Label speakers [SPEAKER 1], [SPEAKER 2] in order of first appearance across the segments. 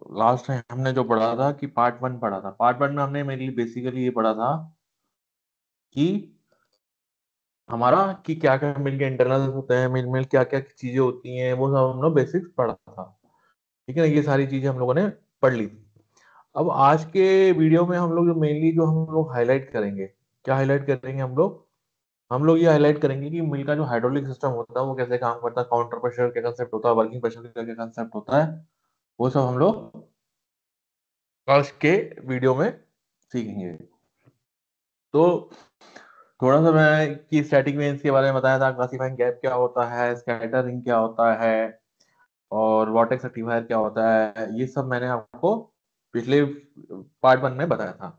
[SPEAKER 1] Last time हमने जो पढ़ा था कि पार्ट वन पढ़ा था, पार्ट वन में हमने मेनली बेसिकली ये पढ़ा था कि हमारा कि क्या क्या मिल के इंटरनल होते हैं, मिल मिल क्या क्या चीजें होती हैं, वो सब हम लोग बेसिक्स पढ़ा था। ठीक है ना, ये सारी चीजें हम लोगों ने पढ़ ली थी। अब आज के वीडियो में हम लोग जो मेनली जो हम लोग हाईलाइट करेंगे, क्या हाईलाइट करेंगे हम लोग ये हाईलाइट करेंगे कि मिल का जो हाइड्रोलिक सिस्टम होता है वो कैसे काम करता है, काउंटर प्रेशर क्या कंसेप्ट होता है, वर्किंग प्रेशर का क्या कंसेप्ट होता है, वो सब हम लोग आज के वीडियो में सीखेंगे। तो थोड़ा सा मैं कि स्टैटिक रेंज के बारे में बताया था, क्लासिफाइंग गैप क्या होता है, स्कैटर रिंग क्या होता है, और वॉर्टेक्स रेक्टिफायर क्या होता है, ये सब मैंने आपको पिछले पार्ट वन में बताया था।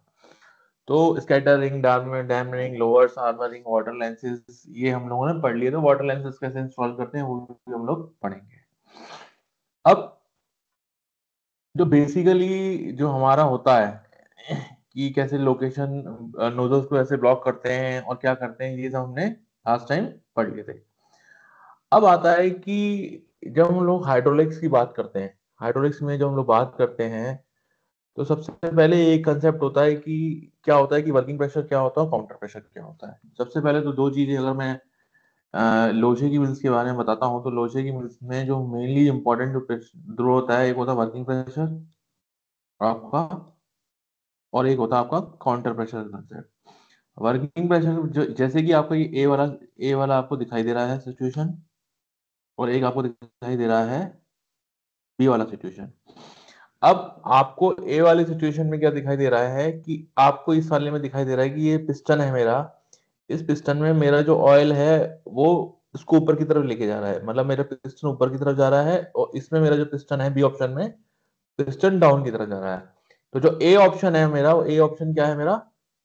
[SPEAKER 1] तो scatter ring, dam ring, lowers armour ring, water lenses, ये हम लोगों ने पढ़ लिए। तो वाटर लेंसेज कैसे इंस्टॉल करते हैं वो भी हम लोग पढ़ेंगे। अब जो बेसिकली जो हमारा होता है कि कैसे लोकेशन नोजल्स को ऐसे ब्लॉक करते हैं और क्या करते हैं, ये सब हमने लास्ट टाइम पढ़ लिए थे। अब आता है कि जब हम लोग हाइड्रोलिक्स की बात करते हैं, हाइड्रोलिक्स में जब हम लोग बात करते हैं, तो सबसे पहले एक कंसेप्ट होता है कि क्या होता है कि वर्किंग प्रेशर क्या होता है, काउंटर प्रेशर क्या होता है। सबसे पहले तो दो चीजें अगर मैं लोहे की मिल्स के बारे में बताता हूँ, तो लोहे की मिल्स में जो मेनली इंपॉर्टेंट जो ध्रुव होता है, एक होता है वर्किंग प्रेशर आपका, और एक होता है आपका counter pressure concept. Working pressure जो जैसे कि आपका ये ए वाला आपको दिखाई दे रहा है सिचुएशन, और एक आपको दिखाई दे रहा है बी वाला सिचुएशन। अब आपको ए वाली सिचुएशन में क्या दिखाई दे रहा है कि आपको इस वाले में दिखाई दे रहा है कि ये पिस्टन है मेरा, इस पिस्टन में मेरा जो ऑयल है वो उसको ऊपर की तरफ लेके जा रहा है, मतलब मेरा पिस्टन ऊपर की तरफ जा रहा है, और इसमें मेरा जो पिस्टन है बी ऑप्शन में, पिस्टन डाउन की तरफ जा रहा है। तो जो ए ऑप्शन है मेरा, वो ए ऑप्शन क्या है मेरा,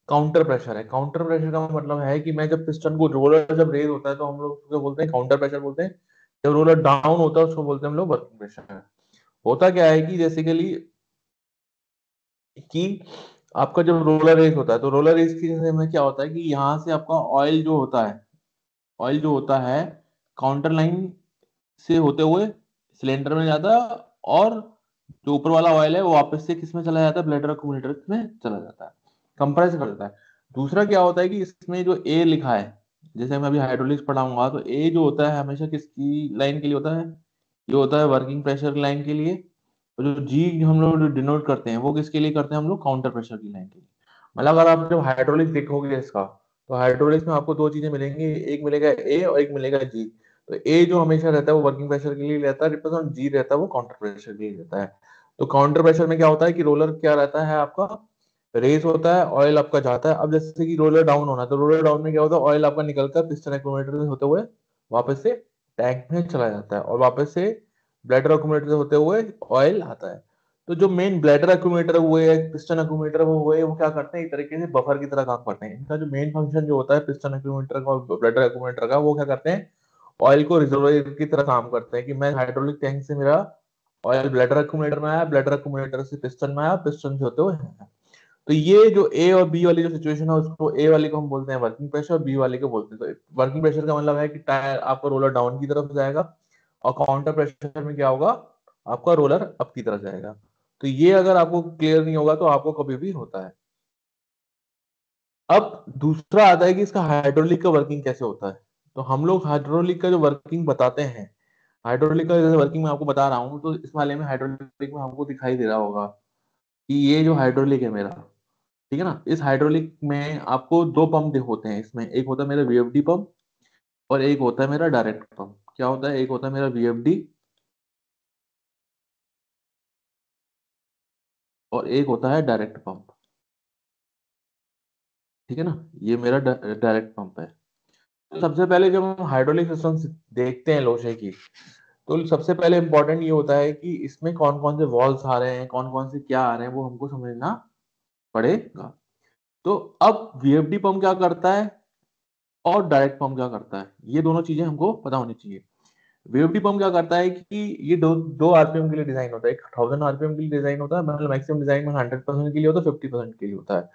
[SPEAKER 1] काउंटर प्रेशर है। काउंटर प्रेशर का मतलब है कि मैं जब पिस्टन को, रोलर जब रेज होता है तो हम लोग उसको बोलते हैं काउंटर प्रेशर बोलते हैं, जब रोलर डाउन होता है उसको बोलते हैं हम लोग वर्किंग प्रेशर। होता क्या है कि बेसिकली कि आपका जब रोलर रेस होता है, तो रोलर रेस की जैसे में क्या होता है कि यहाँ से आपका ऑयल जो होता है, ऑयल जो होता है काउंटर लाइन से होते हुए सिलेंडर में जाता है, और जो ऊपर वाला ऑयल है वो वापस से किस में चला जाता है, ब्लेडर अक्यूमुलेटर में चला जाता है, कंप्रेस कर देता है। दूसरा क्या होता है कि इसमें जो ए लिखा है, जैसे मैं अभी हाइड्रोलिक्स पढ़ाऊंगा, तो ए जो होता है हमेशा किसकी लाइन के लिए होता है, ये होता है वर्किंग प्रेशर लाइन के लिए। और जो जी हम लोग डिनोट करते हैं वो किसके लिए करते हैं हम लोग, काउंटर प्रेशर की लाइन के लिए। मतलब अगर आप जब हाइड्रोलिक्स देखोगे इसका, तो हाइड्रोलिक्स में आपको दो चीजें मिलेंगी, एक मिलेगा ए और एक मिलेगा जी। तो ए जो हमेशा रहता है वो वर्किंग प्रेशर के लिए रहता है रिप्रेजेंट, जी रहता है वो काउंटर प्रेशर के लिए रहता है। तो काउंटर प्रेशर में क्या होता है कि रोलर क्या रहता है आपका, रेस होता है, ऑयल आपका जाता है। अब जैसे कि रोलर डाउन होना है, तो रोलर डाउन में क्या होता है, ऑयल आपका निकलकर पिस्टन एक्यूमुलेटर से होते हुए वापस से टैंक में चला जाता है, और वापस से ब्लैडर एक्यूमुलेटर से होते हुए ऑयल आता है। तो जो मेन ब्लैडर एक्यूमुलेटर हुए, पिस्टन एक्यूमुलेटर वो हुए, वो क्या करते हैं, एक तरीके से बफर की तरह काम करते हैं। इनका जो मेन फंक्शन जो होता है पिस्टन एक्यूमुलेटर का और ब्लैडर एक्यूमुलेटर का, वो क्या करते हैं, ऑयल को रिजर्वायर की तरह काम करते हैं। कि मैं हाइड्रोलिक टैंक से मेरा ऑयल ब्लैडर एक्यूमुलेटर में आया, ब्लैडर एक्यूमुलेटर से पिस्टन में आया, पिस्टन से होते हुए आया। तो ये जो ए और बी वाली जो सिचुएशन है, उसको ए वाले को हम बोलते हैं वर्किंग प्रेशर, और बी वाले को बोलते हैं, तो वर्किंग प्रेशर का मतलब है कि टायर आपका रोलर डाउन की तरफ जाएगा, और काउंटर प्रेशर में क्या होगा, आपका रोलर अप की तरफ जाएगा। तो ये अगर आपको क्लियर नहीं होगा तो आपको कभी भी होता है। अब दूसरा आता है कि इसका हाइड्रोलिक का वर्किंग कैसे होता है। तो हम लोग हाइड्रोलिक का जो वर्किंग बताते हैं, हाइड्रोलिक का जैसे वर्किंग मैं आपको बता रहा हूँ, तो इस वाले में हाइड्रोलिक में हमको दिखाई दे रहा होगा कि ये जो हाइड्रोलिक है मेरा, ठीक है ना, इस हाइड्रोलिक में आपको दो पंप होते हैं। इसमें एक होता है मेरा वीएफडी पंप, और एक होता है मेरा डायरेक्ट पंप। क्या होता है, एक होता है मेरा वीएफडी और एक होता है डायरेक्ट पंप। ठीक है ना, ये मेरा डायरेक्ट पंप है। तो सबसे पहले जब हम हाइड्रोलिक सिस्टम देखते हैं लोहे की, तो सबसे पहले इंपॉर्टेंट ये होता है कि इसमें कौन कौन से वॉल्व्स आ रहे हैं, कौन कौन से क्या आ रहे हैं, वो हमको समझना पड़ेगा। तो अब वीएफडी पंप क्या करता है और डायरेक्ट पंप क्या करता है, ये दोनों चीजें हमको पता होनी चाहिए। वीएफडी पंप क्या करता है कि ये दो दो आरपीएम के लिए डिजाइन होता है, एक 1000 आरपीएम के लिए डिजाइन होता है, मतलब मैक्सिमम डिजाइन में 100% के लिए होता है, 50% के लिए होता है।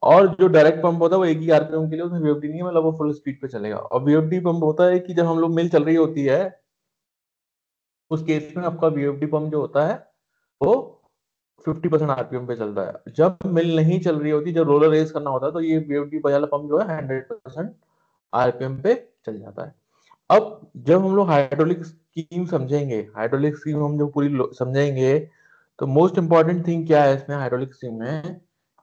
[SPEAKER 1] और जो डायरेक्ट पंप होता है वो एक ही आरपीएम के लिए, उसमें वीएफडी नहीं है, मतलब वो फुल स्पीड पे चलेगा। और वीएफडी पंप होता है कि जब हम लोग मिल चल रही होती है, उस केस में आपका वीएफडी पंप जो होता है वो 50% आरपीएम पे चलता है। जब मिल नहीं चल रही होती, जब रोलर रेस करना होता है, तो ये वीएफडी वाला पंप जो है 100% आरपीएम पे चल जाता है। अब जब हम लोग हाइड्रोलिक स्कीम समझेंगे, हाइड्रोलिक स्कीम हम जो पूरी समझेंगे, तो मोस्ट इंपॉर्टेंट थिंग क्या है इसमें हाइड्रोलिक स्कीम में,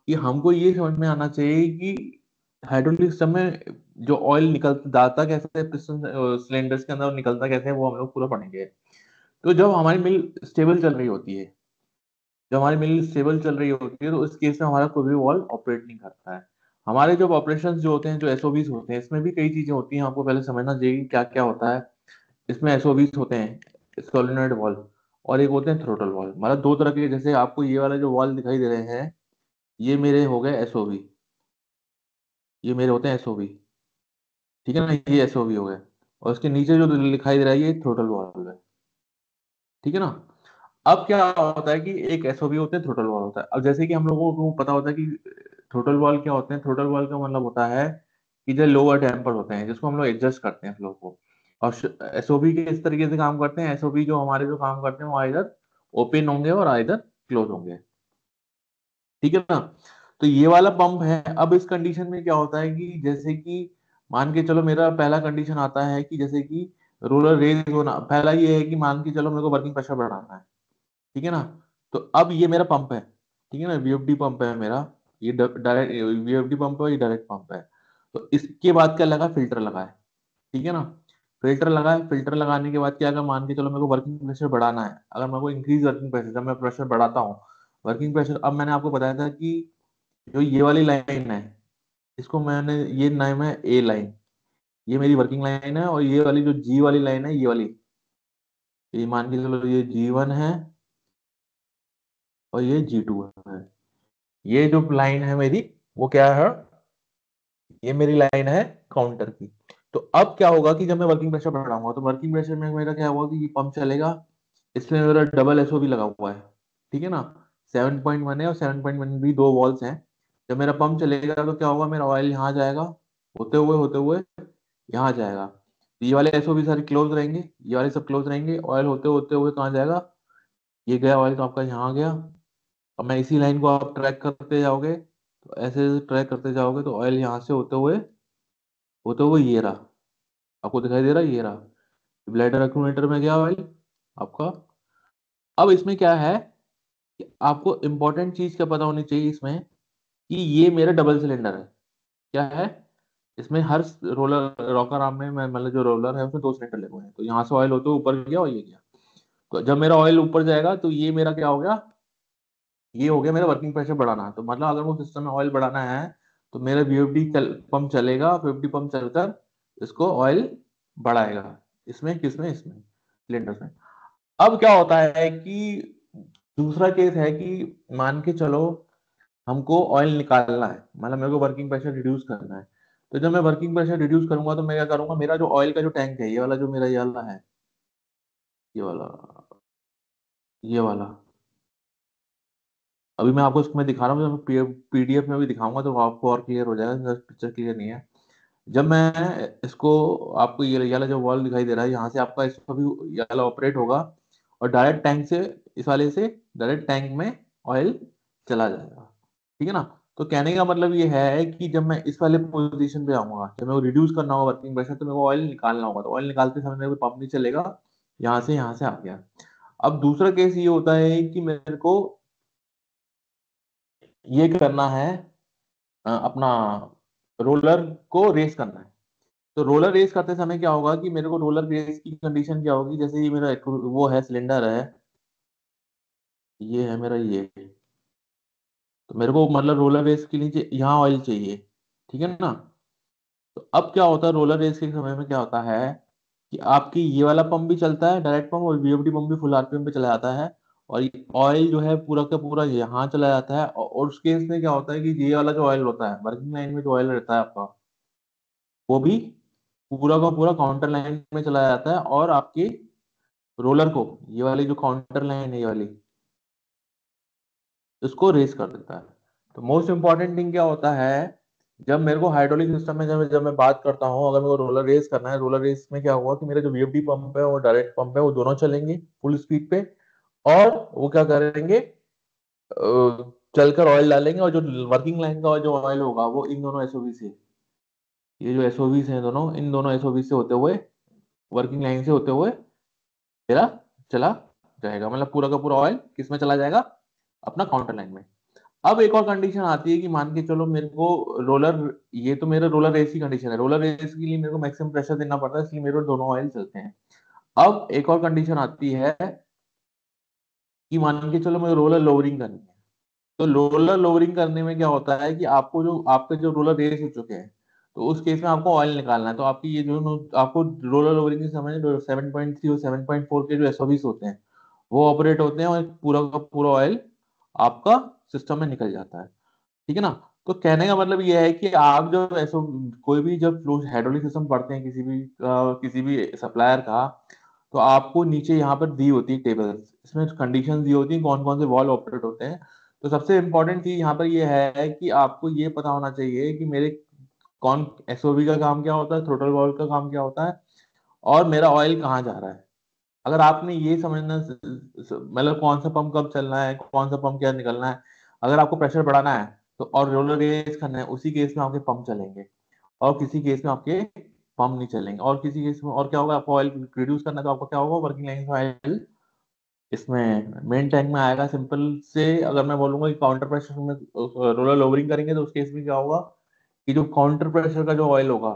[SPEAKER 1] कि हमको ये समझ में आना चाहिए कि हाइड्रोलिक सिस्टम में जो ऑयल निकल जाता कैसे है पिस्टन सिलेंडर्स के अंदर और निकलता कैसे है, वो हम लोग पूरा पढ़ेंगे। तो जब हमारी मिल स्टेबल चल रही होती है, जब हमारी मिल स्टेबल चल रही होती है, तो इस केस में हमारा कोई भी वाल्व ऑपरेट नहीं करता है। हमारे जो ऑपरेशंस जो होते हैं, जो एसओबीज होते हैं, इसमें भी कई चीजें होती हैं, आपको पहले समझना चाहिए क्या क्या होता है। इसमें एसओबीज होते हैं, सोलेनॉइड वाल्व, और एक होते हैं थ्रोटल वाल्व। मतलब दो तरह के, जैसे आपको ये वाला जो वाल्व दिखाई दे रहे हैं, ये मेरे हो गए एसओबी, ये मेरे होते हैं एसओबी, ठीक है ना, ये एसओबी हो गए। और उसके नीचे जो दिखाई दे रहा है, ये थ्रोटल वाल्व है, ठीक है ना। अब क्या होता है कि एक एसओबी होते हैं, थ्रोटल वॉल्व होता है। अब जैसे कि हम लोगों को पता होता है कि थ्रोटल वॉल्व क्या होते हैं, थ्रोटल वॉल्व का मतलब होता है कि जो लोअर टेम्पर होते हैं, जिसको हम लोग एडजस्ट करते हैं फ्लो को। और एसओबी के इस तरीके से काम करते हैं, एसओबी जो हमारे जो काम करते हैं वो आइदर ओपन होंगे और आइदर क्लोज होंगे, ठीक है ना। तो ये वाला पंप है। अब इस कंडीशन में क्या होता है कि जैसे कि मान के चलो, मेरा पहला कंडीशन आता है कि जैसे कि रोलर रेज होना, पहला ये है कि मान के चलो मेरे को वर्किंग प्रेशर बढ़ाना है, ठीक है ना। तो अब ये मेरा पंप है, ठीक है ना, वीएफडी पंप है मेरा, ये डायरेक्ट वीएफडी पंप है, ये डायरेक्ट पंप है। तो इसके बाद क्या लगा, फिल्टर लगा है, ठीक है ना। फिल्टर लगा है, फिल्टर लगाने के बाद क्या, अगर मान के चलो मेरे को वर्किंग प्रेशर बढ़ाना है, अगर मेरे को इंक्रीज वर्किंग प्रेशर, जब मैं प्रेशर बढ़ाता हूँ वर्किंग प्रेशर, अब मैंने आपको बताया था कि जो ये वाली लाइन है, इसको मैंने, ये नाम है ए लाइन, ये मेरी वर्किंग लाइन है। और ये वाली जो जी वाली लाइन है, ये वाली, ये मान के चलो ये G1 है और ये G2 है। ये जो लाइन है मेरी, वो क्या है, ये मेरी लाइन है काउंटर की। तो अब क्या होगा कि जब मैं वर्किंग प्रेशर बढ़ाऊंगा, तो वर्किंग प्रेशर में मेरा क्या होगा कि ये पंप चलेगा, इसमें मेरा डबल एसओबी लगा हुआ है, ठीक है ना। 7.1 है और 7.1 भी दो वॉल्स हैं। जब मेरा पंप चलेगा तो क्या होगा, मेरा ऑयल यहाँ जाएगा, होते हुए यहाँ जाएगा। तो ये वाले एसओबी सारे क्लोज रहेंगे, ये वाले सब क्लोज रहेंगे, ऑयल होते होते हुए कहाँ जाएगा, ये गया ऑयल तो आपका यहाँ गया। अब मैं इसी लाइन को आप ट्रैक करते जाओगे, तो ऐसे ट्रैक करते जाओगे, तो ऑयल यहाँ से होते हुए ये रहा, आपको दिखाई दे रहा है, ये रहा ब्लैडर एक्यूमुलेटर में गया ऑयल आपका। अब इसमें क्या है कि आपको इंपॉर्टेंट चीज क्या पता होनी चाहिए इसमें, कि ये मेरा डबल सिलेंडर है। क्या है, इसमें हर रोलर रॉकर आर्म में मतलब जो रोलर है उसमें दो सिलेंडर लगे हुए हैं। तो यहाँ से ऑयल होते हुए ऊपर गया और ये गया। तो जब मेरा ऑयल ऊपर जाएगा, तो ये मेरा क्या हो गया, ये हो गया मेरा वर्किंग प्रेशर बढ़ाना। तो मतलब अगर वो सिस्टम में ऑयल बढ़ाना है, तो मेरा वीएफडी पंप चलेगा, वीएफडी पंप चलकर इसको ऑयल बढ़ाएगा, इसमें किसमें, इसमें सिलेंडर में। अब क्या होता है कि दूसरा केस है कि मान के चलो हमको ऑयल निकालना है, मतलब मेरे को वर्किंग प्रेशर रिड्यूस करना है। तो जब मैं वर्किंग प्रेशर रिड्यूस करूंगा, तो मैं क्या करूंगा, मेरा जो ऑयल का जो टैंक है, ये वाला जो मेरा ये वाला है, ये वाला, ये वाला, अभी मैं आपको इसमें दिखा रहा हूँ, जब पीडीएफ में भी दिखाऊंगा तो आपको और क्लियर हो जाएगा, पिक्चर क्लियर नहीं है। जब मैं इसको, आपको ये वाला जो वॉल दिखाई दे रहा है, यहाँ से आपका इसको भी ये वाला ऑपरेट होगा, और डायरेक्ट टैंक से, इस वाले से डायरेक्ट टैंक में ऑयल चला जाएगा, ठीक है ना। तो कहने का मतलब ये है कि जब मैं इस वाले पोजीशन पे आऊंगा, जब मेरे को रिड्यूस करना होगा वर्किंग प्रेशर, तो मेरे को ऑयल निकालना होगा। तो ऑयल निकालते समय मेरे को पंप नहीं चलेगा, यहाँ से आ गया। अब दूसरा केस ये होता है कि मेरे को ये करना है, अपना रोलर को रेस करना है। तो रोलर रेस करते समय क्या होगा कि मेरे को रोलर रेस की कंडीशन क्या होगी, जैसे ये मेरा वो है सिलेंडर है, ये है मेरा ये, तो मेरे को मतलब रोलर रेस के नीचे यहाँ ऑयल चाहिए, ठीक है ना। तो अब क्या होता है, रोलर रेस के समय में क्या होता है कि आपकी ये वाला पंप भी चलता है डायरेक्ट पंप, और वीएफडी पंप भी फुल आरपीएम पे चला जाता है। और ऑयल जो है पूरा का पूरा यहाँ चला जाता है। और उस केस में क्या होता है कि ये वाला जो ऑयल होता है, वर्किंग लाइन में जो ऑयल रहता है आपका, वो भी पूरा का पूरा काउंटर लाइन में चला जाता है, और आपकी रोलर को, ये वाली जो काउंटर लाइन है ये वाली, इसको रेस कर देता है। तो मोस्ट इंपॉर्टेंट थिंग क्या होता है, जब मेरे को हाइड्रोलिक सिस्टम में जब मैं बात करता हूँ, अगर मेरे को रोलर रेस करना है, रोलर रेस में क्या हुआ कि मेरा जो वीएफडी पंप है और डायरेक्ट पंप है, वो दोनों चलेंगे फुल स्पीड पे। और वो क्या करेंगे, चलकर ऑयल डालेंगे, और जो वर्किंग लाइन का जो ऑयल होगा वो इन दोनों एसओवी से, ये जो एसओवीज हैं दोनों, इन दोनों एसओवी से होते हुए, वर्किंग लाइन से होते हुए मेरा चला जाएगा, मतलब पूरा का पूरा ऑयल किस में चला जाएगा, अपना काउंटर लाइन में। अब एक और कंडीशन आती है कि मान के चलो मेरे को रोलर, ये तो मेरा रोलर रेस की कंडीशन है, रोलर रेस के लिए मेरे को मैक्सिमम प्रेशर देना पड़ता है, इसलिए मेरे को दोनों ऑयल चलते हैं। अब एक और कंडीशन आती है कि मान के चलो मुझे रोलर लोअरिंग करनी है। तो रोलर लोअरिंग करने में क्या होता है कि आपको जो आपके जो रोलर रेस हो चुके हैं, तो उस केस में आपको ऑयल निकालना है। तो आपकी ये जो आपको रोलर लोअरिंग के समय जो 7.3 और 7.4 के जो एसओबीस होते हैं वो ऑपरेट होते हैं, और पूरा का पूरा ऑयल आपका सिस्टम में निकल जाता है। ठीक है ना। तो कहने का मतलब ये है कि आप जब ऐसा कोई भी जब फ्लो हाइड्रोलिक सिस्टम पढ़ते हैं किसी भी सप्लायर का, तो आपको नीचे यहाँ पर दी होती है टेबल, इसमें कंडीशन दी होती है कौन कौन से वॉल्व ऑपरेट होते हैं। तो सबसे इंपॉर्टेंट चीज यहाँ पर ये है कि आपको ये पता होना चाहिए कि मेरे कौन एसओवी का काम क्या होता है, थ्रोटल वॉल्व का काम क्या होता है, और मेरा ऑयल कहाँ जा रहा है। अगर आपने ये समझना मतलब कौन सा पंप कब चलना है, कौन सा पंप क्या निकलना है, अगर आपको प्रेशर बढ़ाना है तो और रोलर रेस करना है, उसी केस में आपके पंप चलेंगे, और किसी केस में आपके पंप नहीं चलेंगे, और किसी केस में और क्या होगा, आपको ऑयल रिड्यूस करना है तो आपको क्या होगा, वर्किंग लाइन ऑयल इसमें मेन टैंक में आएगा। सिंपल से अगर मैं बोलूंगा कि काउंटर प्रेशर में रोलर लोवरिंग करेंगे तो उस केस में क्या होगा कि जो काउंटर प्रेशर का जो ऑयल होगा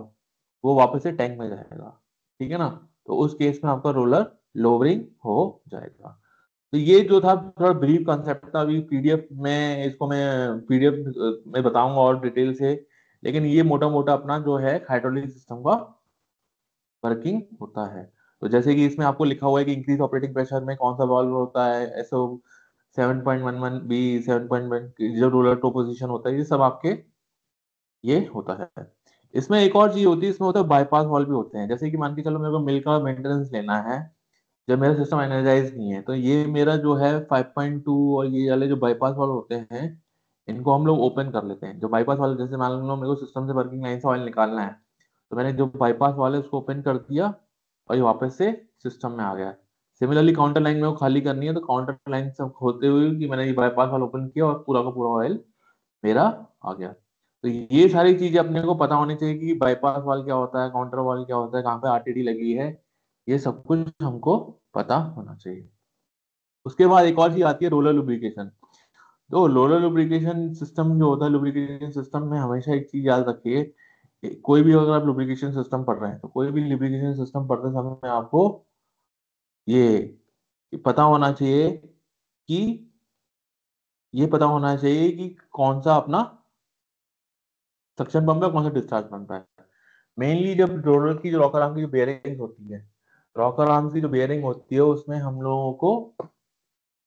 [SPEAKER 1] वो वापस से टैंक में जाएगा। ठीक है ना। तो उस केस में आपका रोलर लोवरिंग हो जाएगा। तो ये जो था थोड़ा ब्रीफ कंसेप्ट था, अभी पीडीएफ में इसको मैं पीडीएफ में बताऊंगा और डिटेल से, लेकिन ये मोटा मोटा अपना जो है हाइड्रोलिक सिस्टम का वर्किंग होता है। तो जैसे कि इसमें आपको लिखा हुआ है कि इंक्रीज ऑपरेटिंग प्रेशर में कौन सा वाल्व होता है, एसओ 7.11 बी, 7.1 जो रोलर टो पोजीशन होता है, ये सब आपके ये होता है। इसमें एक और चीज होती है, इसमें होता है बाईपास वाल्व भी होते हैं। जैसे कि मान के चलो मेरे को मिल का मेंटेनेंस लेना है, जब मेरा सिस्टम एनर्जाइज नहीं है, तो ये मेरा जो है 5.2 और ये वाले जो बाईपास वाल्व होते हैं, इनको हम लोग ओपन कर लेते हैं। जो बाईपास वाले, जैसे मान लो मेरे को सिस्टम से वर्किंग लाइन से ऑयल निकालना है, तो मैंने जो बाईपास वाले उसको ओपन कर दिया और ये वापस से सिस्टम में आ गया। सिमिलरली काउंटर लाइन में वो खाली करनी है, तो काउंटर लाइन सब होते हुए कि मैंने ये बाईपास वाला ओपन किया और पूरा का पूरा ऑयल मेरा आ गया। तो ये सारी चीजें अपने को पता होनी चाहिए कि बाईपास वाल क्या होता है, काउंटर वाल क्या होता है, कहाँ पे आरटीडी लगी है, ये सब कुछ हमको पता होना चाहिए। उसके बाद एक और चीज आती है रोलर लुब्रिकेशन। तो रोलर लुब्रिकेशन सिस्टम जो होता है, लुब्रिकेशन सिस्टम में हमेशा एक चीज याद रखिए, कोई भी अगर आप लुब्रिकेशन सिस्टम पढ़ रहे हैं, तो कोई भी लुब्रिकेशन सिस्टम पढ़ते समय आपको ये पता होना चाहिए कि ये पता होना चाहिए कि कौन सा अपना सक्शन पंप है, कौन सा डिस्चार्ज पंप है। मेनली जब रोलर की जो रॉकर आर्म की जो बेयरिंग होती है, रॉकर आर्म की जो बेयरिंग होती है उसमें हम लोगों को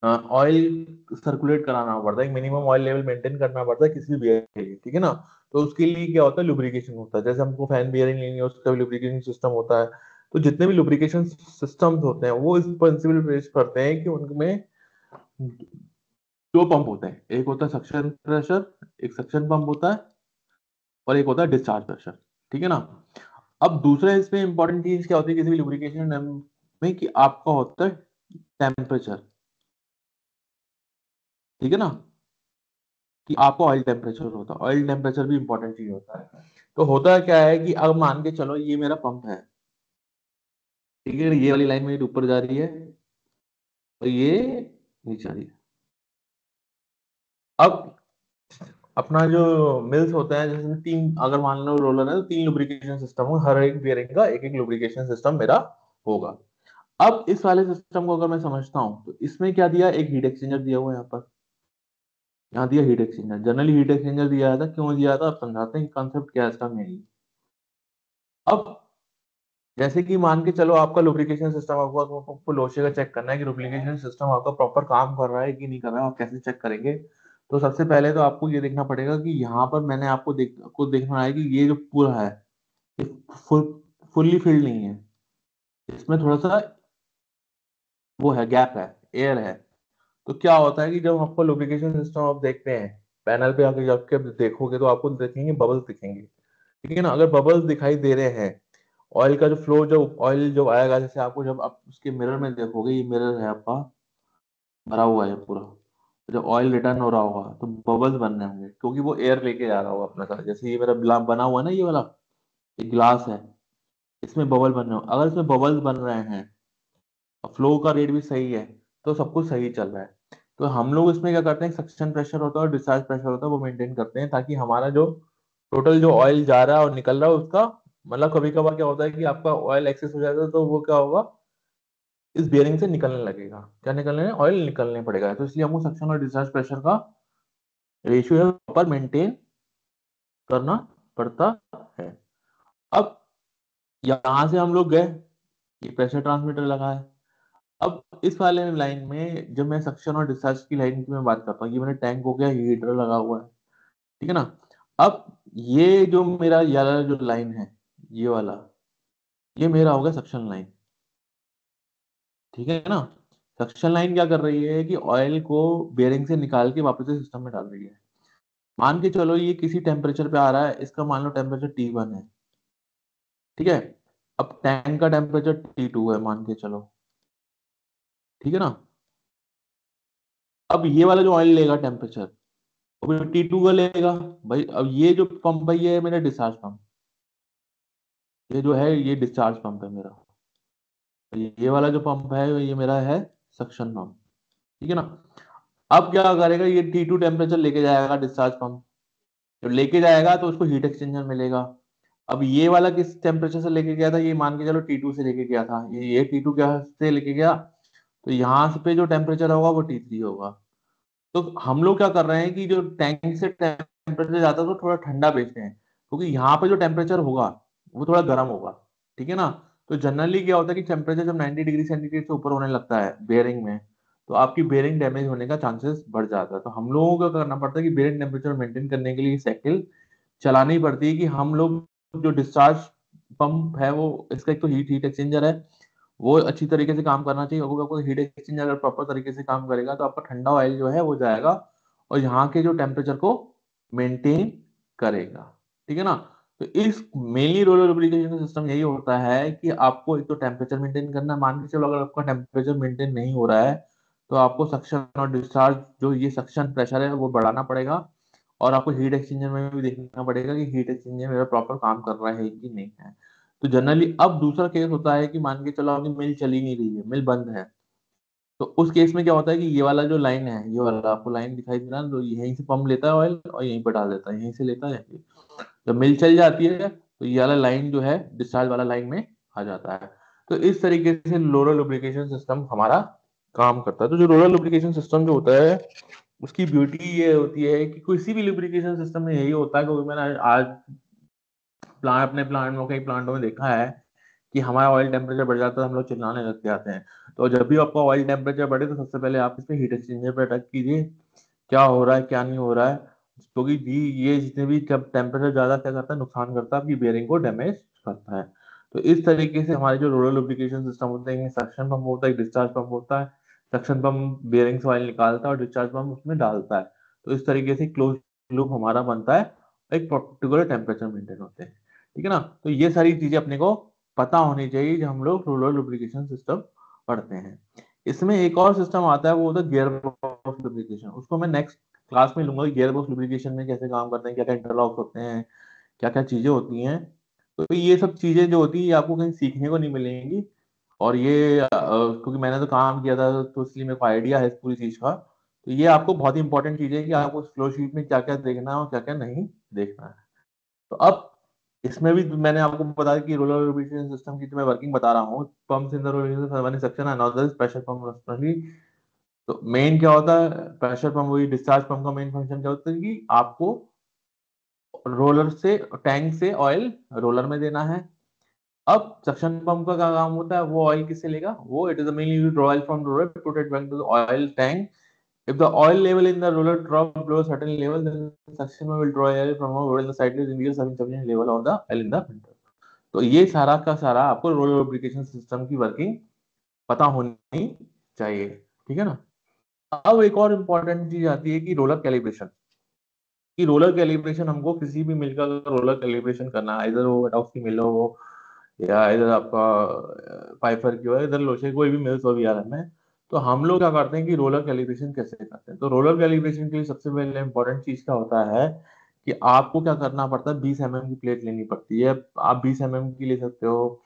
[SPEAKER 1] ऑयल सर्कुलेट कराना पड़ता है, एक मिनिमम ऑयल लेवल मेंटेन करना पड़ता है किसी भी बेयरिंग के लिए। ठीक है ना। तो उसके लिए क्या होता है, लुब्रिकेशन होता है। जैसे हमको फैन बेयरिंग लेनी है, उसका भी लुब्रिकेशन सिस्टम होता है। तो जितने भी लुब्रिकेशन सिस्टम्स होते हैं वो इस प्रिंसिपल बेस करते हैं कि उनमें दो पंप होते हैं, एक होता है सक्शन प्रेशर, एक सक्शन पंप होता है, और एक होता है डिस्चार्ज प्रेशर। ठीक है ना। अब दूसरा इसमें इंपॉर्टेंट चीज क्या होती है किसी भी लुब्रिकेशन में, कि आपका होता है टेम्परेचर। ठीक है ना। कि आपका ऑयल टेम्परेचर होता है, ऑयल टेम्परेचर भी इंपॉर्टेंट चीज होता है। तो होता क्या है कि अब मान के चलो ये मेरा पंप है, ठीक है, ये वाली लाइन मेरी ऊपर जा रही है और ये नीचे आ रही है। अब अपना जो मिल्स होता है, जैसे तीन अगर मान लो रोलर है तो तीन लुब्रिकेशन सिस्टम हो, हर एक बेयरिंग का एक एक लुब्रिकेशन सिस्टम मेरा होगा। अब इस वाले सिस्टम को अगर मैं समझता हूँ तो इसमें क्या दिया, एक हीट एक्सचेंजर दिया हुआ है यहाँ पर, यहाँ दिया heat exchanger. Generally heat exchanger दिया था, क्यों दिया था अब समझाते हैं कॉन्सेप्ट क्या है इसका मेनली। अब जैसे कि मान के चलो आपका लुब्रिकेशन सिस्टम, आपको लोशे का चेक करना है कि लुब्रिकेशन सिस्टम आपका प्रॉपर काम कर रहा है कि नहीं कर रहा है, आप कैसे चेक करेंगे। तो सबसे पहले तो आपको ये देखना पड़ेगा कि यहाँ पर मैंने आपको देखना है कि ये जो पूरा है ये फुल फुल्ली फिल्ड नहीं है, इसमें थोड़ा सा वो है, गैप है, एयर है। तो क्या होता है कि जब आपको लुब्रिकेशन सिस्टम आप देखते हैं पैनल पे आके जब के देखोगे तो आपको देखेंगे बबल्स दिखेंगे। ठीक है ना। अगर बबल्स दिखाई दे रहे हैं, ऑयल का जो फ्लो, जब ऑयल जो आएगा, जैसे आपको जब आप उसके मिरर में देखोगे, ये मिरर है आपका भरा हुआ है पूरा, जब ऑयल रिटर्न हो रहा होगा तो बबल्स बन रहे होंगे, क्योंकि वो एयर लेके जा रहा होगा अपने साथ। जैसे ये मेरा बना हुआ है ना, ये वाला एक ग्लास है, इसमें बबल बन रहे हो, अगर इसमें बबल्स बन रहे हैं और फ्लो का रेट भी सही है तो सब कुछ सही चल रहा है। तो हम लोग इसमें क्या करते हैं, सक्शन प्रेशर होता है और डिस्चार्ज प्रेशर होता है, वो मेंटेन करते हैं, ताकि हमारा जो टोटल जो ऑयल जा रहा है और निकल रहा है उसका, मतलब कभी कभार क्या होता है कि आपका ऑयल एक्सेस हो जाता है, तो वो क्या होगा, इस बेयरिंग से निकलने लगेगा। क्या निकलने, ऑयल निकलने पड़ेगा। तो इसलिए हमको सक्शन और डिस्चार्ज प्रेशर का रेशियो है प्रॉपर मेंटेन करना पड़ता है। अब यहां से हम लोग गए, ये प्रेशर ट्रांसमीटर लगा है। अब इस वाले लाइन में जब मैं सक्शन और डिस्चार्ज की लाइन की मैं बात करता हूँ, ये मेरा टैंक हो गया, हीटर लगा हुआ है, ठीक है ना। अब ये जो मेरा ये वाला जो लाइन है, ये वाला, ये मेरा हो गया सक्शन लाइन, ठीक है ना। सक्शन लाइन क्या कर रही है कि ऑयल को बेयरिंग से निकाल के वापस से सिस्टम में डाल रही है। मान के चलो ये किसी टेम्परेचर पे आ रहा है, इसका मान लो टेम्परेचर T1 है, ठीक है। अब टैंक का टेम्परेचर T2 है मान के चलो, ठीक है ना। अब ये वाला जो ऑयल लेगा टेम्परेचर, वो भी T2 का लेगा। भाई अब ये जो पंप है ये है मेरा डिस्चार्ज पंप, ये जो है ये डिस्चार्ज पंप है मेरा। ये वाला जो पंप है ये मेरा है सक्शन पंप, ठीक है ना। अब क्या करेगा, ये T2 टेम्परेचर लेके जाएगा डिस्चार्ज पंप, जब लेके जाएगा तो उसको हीट एक्सचेंजर मिलेगा। अब ये वाला किस टेम्परेचर से लेके गया था, ये मान के चलो T2 से लेके गया था, ये T2 क्या से लेके गया, तो यहाँ से पे जो टेम्परेचर होगा वो T3 होगा। तो हम लोग क्या कर रहे हैं कि जो टैंक से टेम्परेचर जाता है तो थोड़ा ठंडा भेजते हैं, क्योंकि यहाँ पे जो टेम्परेचर होगा वो थोड़ा गर्म होगा, ठीक है ना। तो जनरली क्या होता है कि टेम्परेचर जब 90 डिग्री सेंटीग्रेड से ऊपर होने लगता है बेयरिंग में, तो आपकी बेयरिंग डैमेज होने का चांसेस बढ़ जाता है। तो हम लोगों को क्या करना पड़ता है कि बेयरिंग टेम्परेचर मेंटेन करने के लिए साइकिल चलानी पड़ती है, कि हम लोग जो डिस्चार्ज पंप है वो, इसका एक तो हीट हीट एक्सचेंजर है, वो अच्छी तरीके से काम करना चाहिए। अगर आपको हीट एक्सचेंजर अगर प्रॉपर तरीके से काम करेगा तो आपका ठंडा ऑयल जो है वो जाएगा और यहाँ के जो टेम्परेचर को मेंटेन करेगा, ठीक है ना। तो इस मेनली रोलर लुब्रिकेशन सिस्टम यही होता है कि आपको एक तो टेम्परेचर मेंटेन करना है। मान के चलो अगर आपका टेम्परेचर मेंटेन नहीं हो रहा है तो आपको सक्शन और डिस्चार्ज जो ये सक्शन प्रेशर है वो बढ़ाना पड़ेगा, और आपको हीट एक्सचेंजर में भी देखना पड़ेगा कि हीट एक्सचेंजर मेरा प्रॉपर काम कर रहा है कि नहीं है। तो जनरली अब दूसरा केस होता है कि मान के चलो आपकी मिल चली नहीं रही है, मिल बंद है, तो उस केस में क्या होता है कि ये वाला जो लाइन है, ये वाला आपको लाइन दिखाई दे रहा है, तो यहीं से पंप लेता है ऑयल और यहीं पर डाल देता है, यहीं से लेता है। जब मिल चल जाती है तो ये वाला लाइन जो है डिस्चार्ज वाला लाइन में आ जाता है। तो इस तरीके से लोरल लुब्रिकेशन सिस्टम हमारा काम करता है। तो जो रोलर लुब्रिकेशन सिस्टम जो होता है उसकी ब्यूटी ये होती है कि किसी भी लुब्रिकेशन सिस्टम में यही होता है, क्योंकि मैंने आज अपने प्लांट में, कई प्लांटों में देखा है कि हमारा ऑयल टेम्परेचर बढ़ जाता है, हम लोग चिल्लाने लग जाते हैं। तो जब भी आपका ऑयल टेम्परेचर बढ़े तो सबसे पहले आप इसमें हीट एक्सचेंजर पे अटैक कीजिए, क्या हो रहा है क्या नहीं हो रहा है। क्योंकि जी ये जितने भी जब टेम्परेचर ज्यादा क्या करता है, नुकसान करता है, आपकी बेयरिंग को डैमेज करता है। तो इस तरीके से हमारे जो रोलर लुब्रिकेशन सिस्टम होते हैं, सक्शन पंप होता है, एक डिस्चार्ज पंप होता है। सक्शन पंप बेयरिंग से ऑयल निकालता है और डिस्चार्ज पंप उसमें डालता है। तो इस तरीके से क्लोज लूप हमारा बनता है, एक पर्टिकुलर टेम्परेचर मेंटेन होते हैं, ठीक है ना। तो ये सारी चीजें अपने को पता होनी चाहिए जब हम लोग रोलर लुब्रिकेशन सिस्टम पढ़ते हैं। इसमें एक और सिस्टम आता है, वो होता है गियर बॉक्स लुब्रिकेशन। उसको मैं नेक्स्ट क्लास में लूंगा, गियर बॉक्स लुब्रिकेशन में कैसे काम करते हैं, क्या क्या इंटरलॉक होते हैं, क्या क्या चीजें होती हैं। तो ये सब चीजें जो होती है ये आपको कहीं सीखने को नहीं मिलेंगी। और ये क्योंकि मैंने तो काम किया था तो इसलिए मेरे को आइडिया है इस पूरी चीज का। तो ये आपको बहुत ही इंपॉर्टेंट चीज है कि आपको फ्लो शीट में क्या क्या देखना है और क्या क्या नहीं देखना है। तो अब इसमें भी मैंने आपको बताया कि रोलर लुब्रिकेशन सिस्टम की जो मैं वर्किंग बता रहा हूँ, pumps in the roller section, another pressure pump. तो मेन क्या होता है, प्रेशर पंप, वही डिस्चार्ज पंप का मेन फंक्शन क्या होता है कि आपको रोलर से, टैंक से ऑयल रोलर में देना है। अब सक्शन पंप का क्या काम होता है, वो ऑयल किससे लेगा, वो it is mainly used oil from roller put it back to the oil tank. If the oil level in the roller drop below a certain level, then suction will draw air from a roller in the sideways increase sufficient level of the oil in the filter। तो ये सारा का सारा आपको roller lubrication system की working पता होनी चाहिए, ठीक है ना। अब एक और इम्पोर्टेंट चीज आती है कि रोलर कैलिब्रेशन। कि रोलर कैलिब्रेशन हमको किसी भी मिल का रोलर कैलिब्रेशन करना है, इधर वो टॉक्स की मिल हो या इधर आपका पाइपर की हो, इधर लोशे कोई भी मिल्स हो बिहार में, तो हम लोग क्या करते हैं कि रोलर कैलिब्रेशन कैसे करते हैं। तो रोलर कैलिब्रेशन के लिए सबसे पहले इंपॉर्टेंट चीज क्या होता है कि आपको क्या करना पड़ता है, 20 mm की प्लेट लेनी पड़ती है। आप 20 mm की ले सकते हो।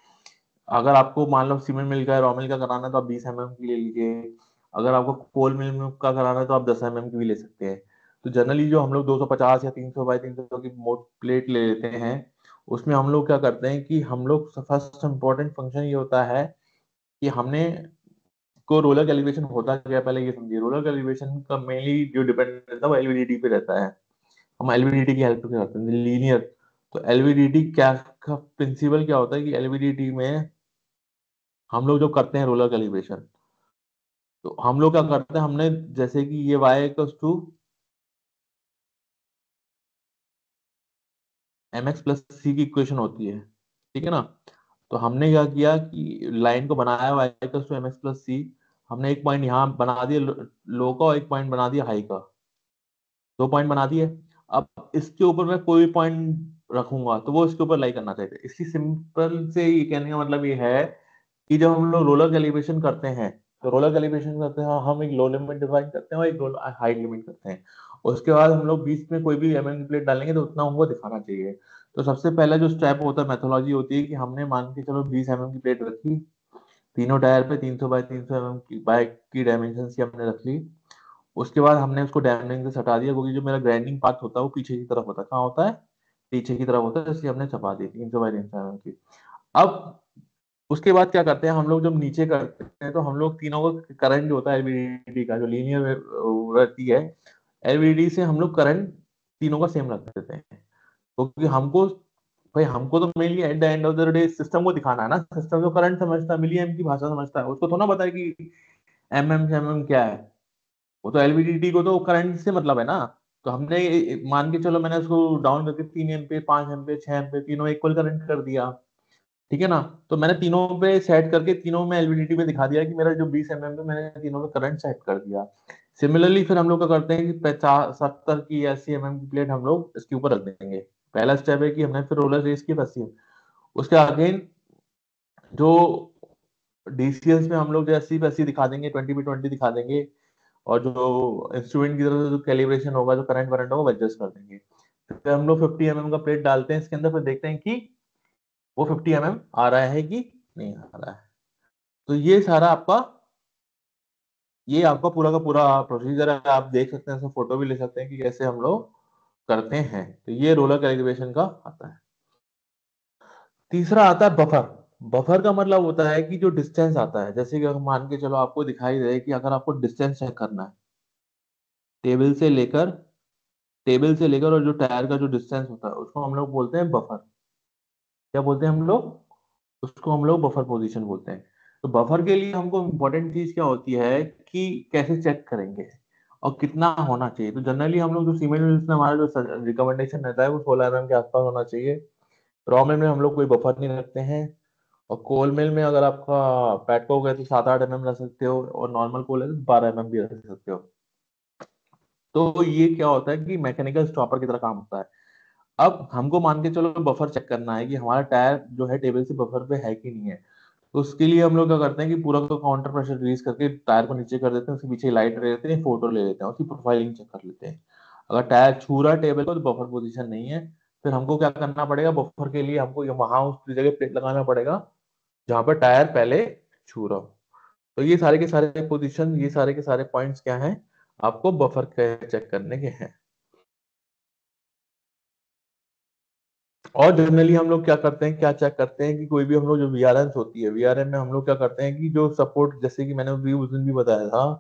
[SPEAKER 1] अगर आपको मान लो सीमेंट मिल का रॉ मिल का कराना है तो आप 20 mm की ले लीजिए। अगर आपको कोल मिल का कराना है तो आप 10 mm की भी ले सकते हैं। तो जनरली जो हम लोग 250 या 300 बाई 300 की मोट प्लेट ले लेते हैं, उसमें हम लोग क्या करते हैं कि हम लोग फर्स्ट इंपॉर्टेंट फंक्शन ये होता है कि हमने को रोलर कैलिब्रेशन होता क्या है, पहले ये समझिए। रोलर कैलिब्रेशन का मेनली जो डिपेंड रहता है वो एलवीडीटी पे रहता है। हम एलवीडीटी की हेल्प से करते हैं लीनियर। तो एलवीडीटी क्या का प्रिंसिपल क्या होता है कि एलवीडीटी में हम लोग जो करते हैं रोलर कैलिब्रेशन, तो हम लोग क्या करते हैं, हमने जैसे कि ये y equals to M X plus C की इक्वेशन होती है, ठीक है ना। तो हमने क्या किया कि लाइन को बनाया y equals to M X plus C. हमने एक पॉइंट यहाँ बना दिया लो का और एक पॉइंट बना दिया हाई का, 2 पॉइंट बना दिए। अब इसके ऊपर मैं कोई भी पॉइंट रखूंगा तो वो इसके ऊपर लाई करना चाहिए। इसकी सिंपल से ये कहने का मतलब ये है कि जब हम लोग रोलर कैलिब्रेशन करते हैं, तो रोलर कैलिब्रेशन करते हैं हम एक लो लिमिट डिफाइन करते हैं और एक हाई लिमिट करते हैं। उसके बाद हम लोग बीच में कोई भी एमएम की प्लेट डालेंगे तो उतना हमको दिखाना चाहिए। तो सबसे पहला जो स्टेप होता है, मेथोलॉजी होती है कि हमने मान के चलो 20 mm की प्लेट रखी, तीनों टायर पे 300 बाई 300 mm की बाइक की डायमेंशन की हमने रख ली। उसके बाद हमने उसको डैमरिंग से हटा दिया, क्योंकि जो मेरा ग्राइंडिंग पार्ट होता है वो पीछे की तरफ होता है। कहाँ होता है? पीछे की तरफ होता है, इसलिए हमने छपा दी 300 बाई 300 mm की। अब उसके बाद क्या करते हैं हम लोग, जब नीचे करते हैं तो हम लोग तीनों को करंट जो होता है एलवीडी का जो लीनियर रहती है, एलवीडी से हम लोग करंट तीनों का सेम रख देते हैं। क्योंकि हमको, भाई हमको तो mainly at the end of the day system को दिखाना है ना। सिस्टम जो करंट समझता है, मिली एम की भाषा समझता है, उसको थोड़ा पता है कि एम क्या है। वो तो एलवीडीटी को तो करंट से मतलब है ना। तो हमने मान के चलो मैंने उसको डाउन करके 3 एम्पीयर 5 एम्पीयर 6 एम्पीयर तीनों इक्वल करंट कर दिया, ठीक है ना। तो मैंने तीनों पे सेट करके तीनों में एलवीडीटी पे दिखा दिया कि मेरा जो 20 mm पे मैंने तीनों में करंट सेट कर दिया। सिमिलरली फिर हम लोग क्या करते हैं कि 50 70 की 80 mm की प्लेट हम लोग इसके ऊपर रख देंगे। पहला स्टेप है कि हमने फिर रोलर रेस की 80। उसके अगेन जो डीसीएस में हम लोग जो 80 पे 80 दिखा देंगे, 20 पे 20 दिखा देंगे। और जो इंस्ट्रूमेंट की तरफ से जो कैलिब्रेशन होगा, जो करंट वरंट होगा वो एडजस्ट कर देंगे। फिर हम लोग 50 mm का प्लेट डालते हैं इसके अंदर, फिर देखते हैं कि वो 50 mm आ रहा है कि नहीं आ रहा है। तो ये आपका पूरा का पूरा प्रोसीजर है। आप देख सकते हैं, इसमें फोटो भी ले सकते हैं कि कैसे हम लोग करते हैं। तो ये रोलर कैलिब्रेशन का आता है। तीसरा आता है बफर। बफर का मतलब होता है कि जो डिस्टेंस आता है, जैसे कि अगर मान के चलो आपको दिखाई दे कि अगर आपको डिस्टेंस चेक करना है टेबल से लेकर टेबल से लेकर और जो टायर का जो डिस्टेंस होता है उसको हम लोग बोलते हैं बफर। क्या बोलते हैं हम लोग? उसको हम लोग बफर पोजीशन बोलते हैं। तो बफर के लिए हमको इम्पोर्टेंट चीज क्या होती है कि कैसे चेक करेंगे और कितना होना चाहिए। तो जनरली हम लोग जो सीमेंट मिल्स में हमारा जो रिकमेंडेशन रहता है वो 16 mm के आसपास होना चाहिए। रॉ मिल में हम लोग कोई बफर नहीं रखते हैं। और कोल मिल में अगर आपका पेटकोक है तो 7 8 mm रख सकते हो, और नॉर्मल कोल है तो 12 mm भी रख सकते हो। तो ये क्या होता है कि मैकेनिकल स्टॉपर की तरह काम होता है। अब हमको मान के चलो बफर चेक करना है कि हमारा टायर जो है टेबल से बफर पे है कि नहीं है। तो उसके लिए हम लोग क्या करते हैं कि पूरा का काउंटर प्रेशर रिलीज करके टायर को नीचे कर देते हैं, उसके पीछे लाइट ले लेते हैं, फोटो ले लेते हैं, उसकी प्रोफाइलिंग चेक कर लेते हैं। अगर टायर छू रहा है टेबल को तो बफर पोजीशन नहीं है। फिर हमको क्या करना पड़ेगा, बफर के लिए हमको वहां उस जगह प्लेट लगाना पड़ेगा जहां पर टायर पहले छू रहा हो। तो ये सारे के सारे पोजीशन, ये सारे के सारे पॉइंट्स क्या हैं, आपको बफर के चेक करने के हैं। और जनरली हम लोग क्या करते हैं, क्या चेक करते हैं कि कोई भी हम लोग जो वीआरएम होती है, वीआरएम में हम लोग क्या करते हैं कि जो सपोर्ट, जैसे कि मैंने भी उस दिन भी बताया था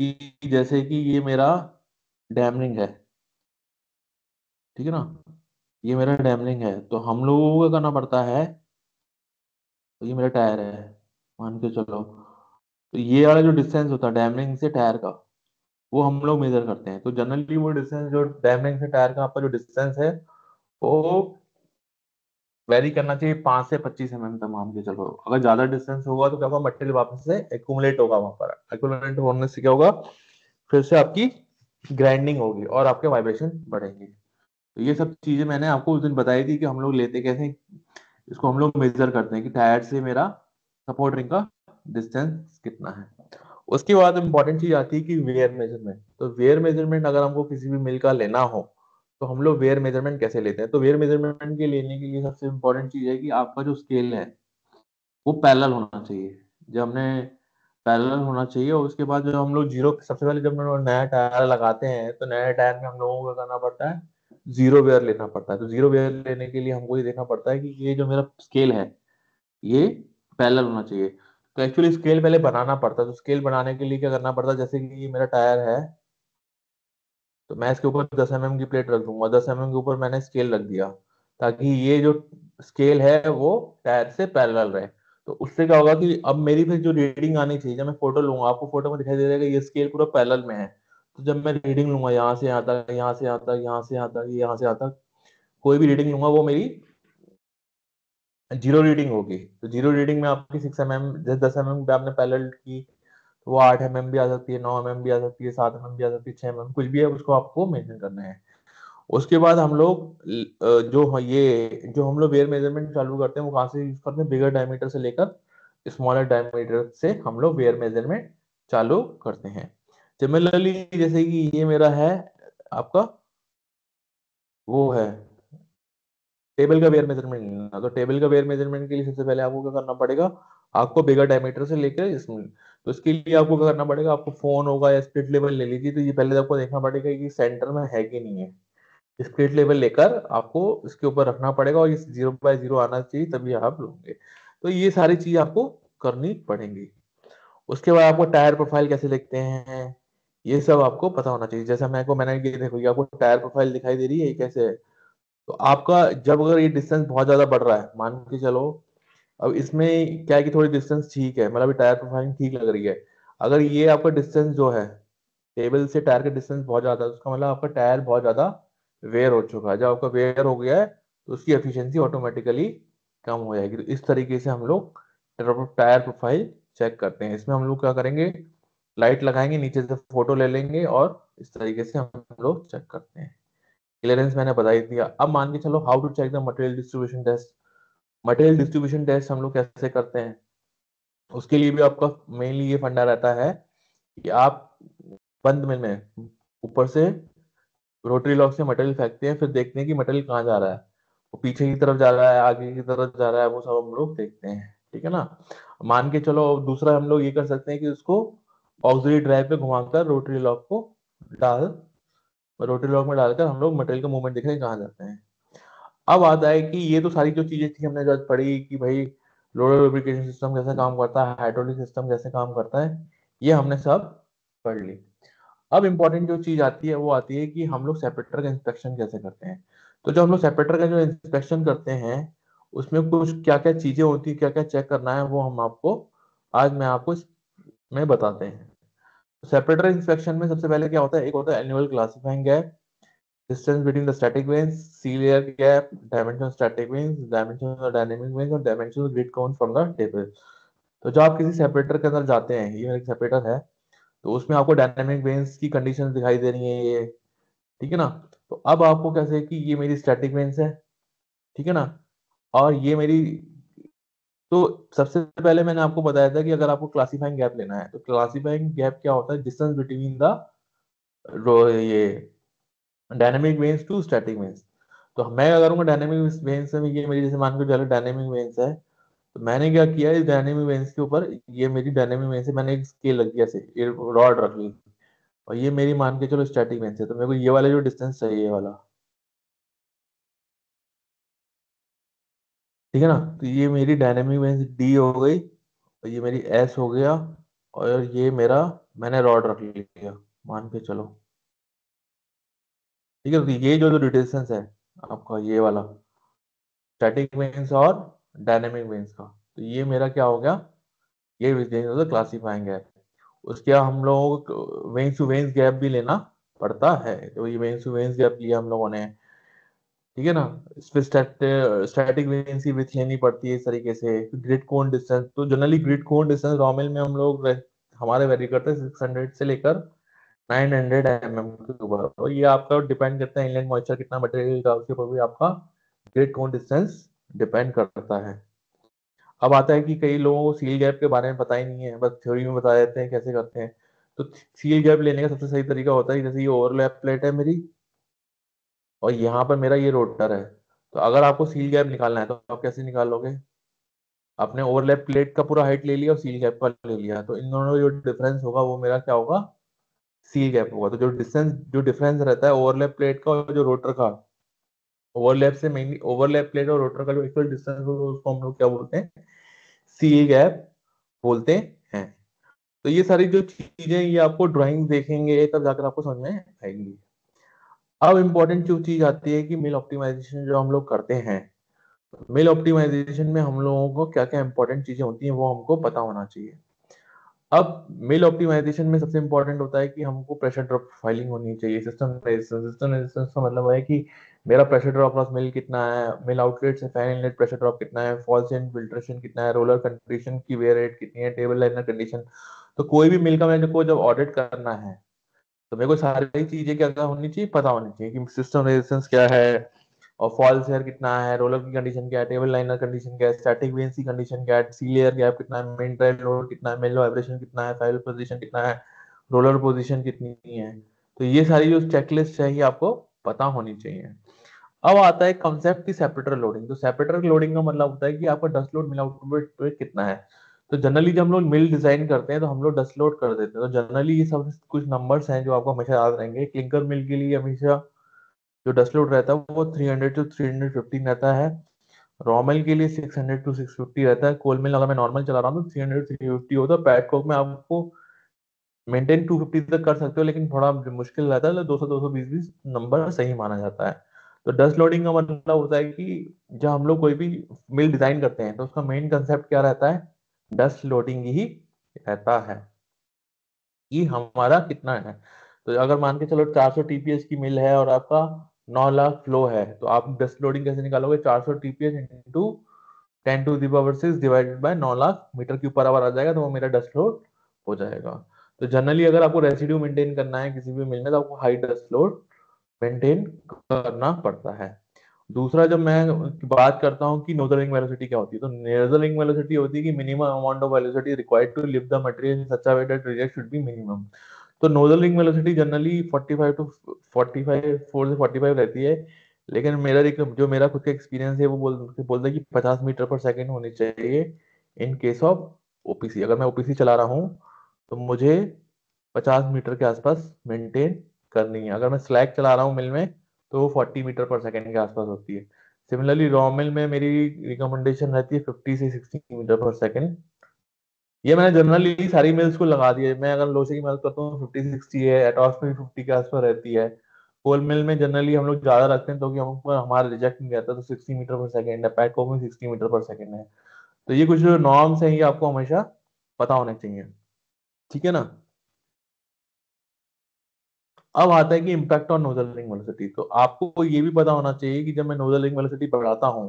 [SPEAKER 1] कि जैसे कि ये मेरा डैमरिंग है, ठीक है ना। ये मेरा डैमरिंग है तो हम लोगों को क्या करना पड़ता है, तो ये मेरा टायर है मान के चलो। तो ये वाला जो डिस्टेंस होता है डैमरिंग से टायर का, वो हम लोग मेजर करते हैं। तो जनरली वो डिस्टेंस जो डैमरिंग से टायर का आपका जो डिस्टेंस है वो वेरी करना चाहिए 5 से 25 mm तक मान के चलो। अगर ज्यादा डिस्टेंस होगा तो क्या होगा, मटेरियल वापस से एक्यूमुलेट होगा वहां पर। एक्यूमुलेट होने से क्या होगा, फिर से आपकी ग्राइंडिंग होगी और आपके वाइब्रेशन बढ़ेंगे। तो ये सब चीजें मैंने आपको उस दिन बताई थी कि हम लोग लेते कैसे, इसको हम लोग मेजर करते हैं कि टायर से मेरा सपोर्ट रिंग का डिस्टेंस कितना है। उसके बाद इंपॉर्टेंट चीज आती है कि वेयर मेजरमेंट। तो वेयर मेजरमेंट अगर हमको किसी भी मिल का लेना हो तो हम लोग वेयर मेजरमेंट कैसे लेते हैं? तो वेयर मेजरमेंट के लेने के लिए सबसे इंपॉर्टेंट चीज है कि आपका जो स्केल है वो पैरेलल होना चाहिए। जब हमने पैरेलल होना चाहिए, और उसके बाद जो हम लोग जीरो, सबसे पहले जब हम लोग नया टायर लगाते हैं तो नया टायर में हम लोगों को करना पड़ता है, जीरो वेयर लेना पड़ता है। तो जीरो वेयर लेने के लिए हमको ये देखना पड़ता है कि ये जो मेरा स्केल है ये पैरेलल होना चाहिए। तो एक्चुअली स्केल पहले बनाना पड़ता है। तो स्केल बनाने के लिए क्या करना पड़ता है, जैसे कि ये मेरा टायर है तो मैं इसके ऊपर 10 mm की प्लेट रख दूंगा, 10 mm के ऊपर मैंने स्केल रख दिया, ताकि ये जो स्केल है वो टायर से पैरेलल रहे। तो उससे क्या होगा कि अब मेरी फिर जो रीडिंग आनी चाहिए, जब मैं फोटो लूंगा, आपको फोटो में दिखाई दे रहा है कि ये स्केल पूरा पैरेलल में है। तो जब मैं रीडिंग लूंगा यहाँ से यहाँ तक, यहाँ से यहाँ तक, यहाँ से यहाँ तक, यहाँ से यहाँ तक, कोई भी रीडिंग लूंगा वो मेरी जीरो रीडिंग होगी। तो जीरो रीडिंग में आपकी 6 mm, जैसे 10 mm पे आपने पैरेलल की तो वो 8 mm भी आ सकती है, 9 mm भी आ सकती है, 7 mm भी आ सकती है, 6 mm, कुछ भी है, उसको आपको मेंशन करना है। उसके बाद हम लोग जो हम लोग वेयर मेजरमेंट चालू करते हैं वो कहाँ से यूज करते हैं? बिगर डायमीटर से लेकर स्मॉलर डायमीटर से हम लोग वेयर मेजरमेंट चालू करते हैं। सिमिलरली जैसे कि ये मेरा है आपका वो है टेबल का वेयर मेजरमेंट लेना। तो टेबल का वेयर मेजरमेंट के लिए सबसे पहले आपको क्या करना पड़ेगा? आपको बिगर डायमीटर से लेकर इसमें, तो इसके लिए आपको क्या करना पड़ेगा? आपको फोन होगा या स्प्लिट लेवल ले लीजिए। तो ये पहले आपको देखना पड़ेगा कि सेंटर में है कि नहीं है। स्प्लिट लेवल लेकर आपको इसके ऊपर रखना पड़ेगा और ये 0 बाय 0 आना चाहिए, तभी आप लोगे। तो ये सारी चीज आपको करनी पड़ेंगी। उसके बाद आपको टायर प्रोफाइल कैसे लिखते हैं ये सब आपको पता होना चाहिए। जैसा मैंने ये देखो, ये आपको टायर प्रोफाइल दिखाई दे रही है, ये कैसे है? तो आपका जब अगर ये डिस्टेंस बहुत ज्यादा बढ़ रहा है, मान के चलो, अब इसमें क्या है कि थोड़ी डिस्टेंस ठीक है, मतलब टायर प्रोफाइल ठीक लग रही है। अगर ये आपका डिस्टेंस जो है टेबल से टायर का डिस्टेंस बहुत ज्यादा है, तो उसका मतलब आपका टायर बहुत ज्यादा वेयर हो चुका है। जब आपका वेयर हो गया है तो उसकी एफिशिएंसी ऑटोमेटिकली कम हो जाएगी। तो इस तरीके से हम लोग टायर प्रोफाइल चेक करते हैं। इसमें हम लोग क्या करेंगे, लाइट लगाएंगे, नीचे से फोटो ले लेंगे और इस तरीके से हम लोग चेक करते हैं। क्लियरेंस मैंने बता ही दिया। अब मान के चलो how to check the material distribution test. Material distribution test हम लोग कैसे करते हैं? उसके लिए भी आपका मेनली ये फंडा रहता है कि आप बंद मिल में ऊपर से रोटरी लॉक से मटेरियल फेंकते हैं, फिर देखते हैं कि मटेरियल कहाँ जा रहा है, वो पीछे की तरफ जा रहा है, आगे की तरफ जा रहा है, वो सब हम लोग देखते हैं। ठीक है ना? मान के चलो दूसरा हम लोग ये कर सकते हैं कि उसको ऑक्सिलरी ड्राइव पे घुमाकर डाल रोटरी लॉक में डालकर हम लोग मटेरियल का मूवमेंट देखने कहाँ जाते हैं। अब आता है कि ये तो सारी जो चीजें थी हमने जो आज पढ़ी कि भाई लोडर लुब्रिकेशन सिस्टम कैसे काम करता है, हाइड्रोलिक सिस्टम कैसे काम करता है, ये हमने सब पढ़ ली। अब इंपॉर्टेंट जो चीज आती है वो आती है कि हम लोग सेपरेटर का इंस्पेक्शन कैसे करते हैं। तो जब हम लोग सेपरेटर का जो इंस्पेक्शन करते हैं उसमें कुछ क्या क्या चीजें होती है, क्या क्या चेक करना है, वो हम आपको आज मैं आपको इसमें बताते हैं। सेपरेटर इंस्पेक्शन में सबसे पहले क्या होता है, एक होता है annual classifying gap, distance between the static vanes, sea layer gap, dimension of static vanes, dimension of the dynamic vanes और dimension of grid count from the table। तो जब आप किसी सेपरेटर के अंदर जाते हैं, ये एक सेपरेटर है, तो उसमें आपको डायनामिक वेन्स की कंडीशन दिखाई दे रही है ये। ठीक है ना? तो अब आपको कैसे कि ये मेरी स्टैटिक वेन्स है, ठीक है ना, और ये मेरी, तो सबसे पहले मैंने आपको बताया था कि अगर आपको क्लासिफाइंग गैप लेना है तो क्लासिफाइंग गैप क्या होता है? डिस्टेंस बिटवीन द ये dynamic vanes to static vanes. तो मैं क्या करूंगा, डायनेमिक वेन्स में ये मेरी, जैसे मान के चलो डायनेमिक वेन्स है, तो मैंने क्या किया, इस डायनेमिक वेन्स के ऊपर, ये मेरी डायनेमिक वेन्स है, मैंने एक स्केल रख दिया, से रॉड रख ली, और ये मेरी मान के चलो स्टैटिक वेन्स है। तो मेरे को ये वाला जो डिस्टेंस चाहिए, ये वाला, ठीक है ना? तो ये मेरी डायनेमिक वेन्स डी हो गई, और ये मेरी एस हो गया, और ये मेरा, मैंने रॉड रख लिया मान के चलो। ठीक है? तो ये जो जो डिस्टेंस है आपका, ये वाला स्टैटिक वेन्स और डायनेमिक वेन्स का, तो ये मेरा क्या हो गया, ये क्लासीफाइंग है। उसके बाद हम लोग वेन्स टू वेन्स गैप भी लेना पड़ता है। तो ये वेन्स टू वेन्स गैप लिया हम लोगों ने, ठीक है ना? इस पे स्टैटिक वेन्स की विड्थ लेनी पड़ती है इस तरीके से। ग्रिड कोन डिस्टेंस, तो जनरली ग्रिड कोन डिस्टेंस रॉमेल में हम लोग हमारे वेरी करते हैं 600 से लेकर 900 mm के ऊपर। और ये आपका डिपेंड करता है इनलैंड मॉइस्चर कितना मटेरियल का, उसके ऊपर भी आपका ग्रिड कोन डिस्टेंस डिपेंड करता है। अब आता है कि कई लोगों को सील गैप के बारे में पता ही नहीं है, बस थ्योरी में बता देते हैं कैसे करते हैं। तो सील गैप लेने का सबसे सही तरीका होता है, जैसे ये ओवरलैप प्लेट है मेरी और यहाँ पर मेरा ये रोटर है, तो अगर आपको सील गैप निकालना है तो आप कैसे निकालोगे? आपने ओवरलैप प्लेट का पूरा हाइट ले लिया और सील गैप का ले लिया, तो इन दोनों में जो डिफरेंस होगा वो मेरा क्या होगा? सील गैप होगा। तो जो डिफरेंस रहता है ओवरलैप प्लेट का और जो रोटर का, ओवरलैप से मेनली ओवरलैप प्लेट और रोटर का जो इक्वल डिस्टेंस होगा उसको हम लोग क्या बोलते हैं? सील गैप बोलते हैं। तो ये सारी जो चीजें ये आपको ड्राइंग देखेंगे तब जाकर आपको समझ में आएंगी। अब इम्पोर्टेंट जो चीज आती है कि मिल ऑप्टिमाइजेशन जो हम लोग करते हैं, मिल ऑप्टिमाइजेशन में हम लोगों को क्या क्या इंपॉर्टेंट चीजें होती हैं वो हमको पता होना चाहिए। अब मिल ऑप्टिमाइजेशन में सबसे इंपॉर्टेंट होता है कि हमको प्रेशर ड्रॉप प्रोफाइलिंग होनी चाहिए। सिस्टम रेजिस्टेंस का मतलब है कि मेरा प्रेशर ड्रॉप अक्रॉस मिल कितना है, मिल आउटलेट से फैन इनलेट प्रेशर ड्रॉप कितना है, फॉल्स एंड फिल्ट्रेशन कितना है, रोलर कंडीशन की वेयर रेट कितनी है, टेबल लाइनर कंडीशन। तो कोई भी मिल का मेरे को जब ऑडिट करना है तो मेरे को सारी चीजें क्या क्या होनी चाहिए, पता होनी चाहिए कि सिस्टम रेजिस्टेंस क्या है और फॉल्स एयर कितना है, रोलर की कंडीशन क्या है, टेबल लाइनर कंडीशन क्या है, स्टैटिक वीएनसी कंडीशन क्या है, सी लेयर गैप कितना है, मेन ड्राइव लोड कितना है, मेन वाइब्रेशन कितना है, फाइल पोजीशन कितना है, रोलर पोजीशन कितनी है। तो ये सारी जो चेकलिस्ट है ये आपको पता होनी चाहिए। अब आता है कंसेप्ट की सेपरेटर लोडिंग। तो सेपरेटर लोडिंग का मतलब होता है कि आपका डस्ट लोड मिल आउटपुट पे कितना है। तो जनरली जब हम लोग मिल डिजाइन करते हैं तो हम लोग डस्ट लोड कर देते हैं। तो जनरली ये सब कुछ नंबर्स हैं जो आपको हमेशा याद रहेंगे। क्लिंकर मिल के लिए हमेशा जो डस्ट लोड रहता है वो 300 टू 315 रहता है। रॉ मिल के लिए 600 टू 650 रहता है। कोल मिल अगर मैं नॉर्मल चला रहा हूँ तो 300 350 होता है। पैट कोक में आपको मेंटेन 250 तक कर सकते हो, लेकिन थोड़ा मुश्किल रहता है, तो 200 220 भी नंबर सही माना जाता है। तो डस्ट लोडिंग का मतलब होता है कि जब हम लोग कोई भी मिल डिजाइन करते हैं तो उसका मेन कंसेप्ट क्या रहता है? डस्ट लोडिंग ही रहता है कि हमारा कितना है। तो अगर मान के चलो 400 टीपीएस की मिल है और आपका 9 लाख फ्लो है, तो आप डस्ट लोडिंग कैसे निकालोगे? 400 TPS into 10 to the power 6 divided by 9 lakh metre cube per hour आ जाएगा, तो वो मेरा डस्ट लोड हो जाएगा। तो जनरली अगर आपको रेसिड्यू मेंटेन करना है किसी भी मिल में तो आपको हाई डस्ट लोड मेंटेन करना पड़ता है। दूसरा, जब मैं बात करता हूँ कि नोजल रिंग वेलोसिटी क्या होती है, तो नोजल रिंग वेलोसिटी होती है कि minimum amount of velocity required to lift the material in such a way that reject should be minimum. तो nozzle ring velocity generally 45 to 45 4 से 45 रहती है। लेकिन जो मेरा खुद का एक्सपीरियंस है वो बोलता है कि 50 मीटर पर सेकंड होनी चाहिए इन केस ऑफ ओपीसी। अगर मैं ओपीसी चला रहा हूँ तो मुझे 50 मीटर के आसपास मेंटेन करनी है। अगर मैं स्लैग चला रहा हूँ मिल में तो वो 40 मीटर पर सेकंड के आसपास होती है। सिमिलरली रॉ मिल में मेरी रिकमेंडेशन रहती है 50 से 60 मीटर पर सेकंड। ये मैंने जनरली सारी मिल्स को लगा दिया है। मैं अगर लोचे की बात करता हूँ 50 60 है, एटॉस में भी 50 के आसपास रहती है। कोल मिल में जनरली हम लोग ज्यादा रखते हैं तो कि हम हमारा रिजेक्ट नहीं रहता, तो 60 मीटर पर सेकंड है। पैटकोक में 60 मीटर पर सेकंड है। तो ये कुछ नॉर्म्स हैं, ये आपको हमेशा पता होने चाहिए। ठीक है ना? अब आता है कि impact on nozzle ring velocity. तो आपको ये भी पता होना चाहिए कि जब मैं नोजल रिंग वेलोसिटी बढ़ाता हूँ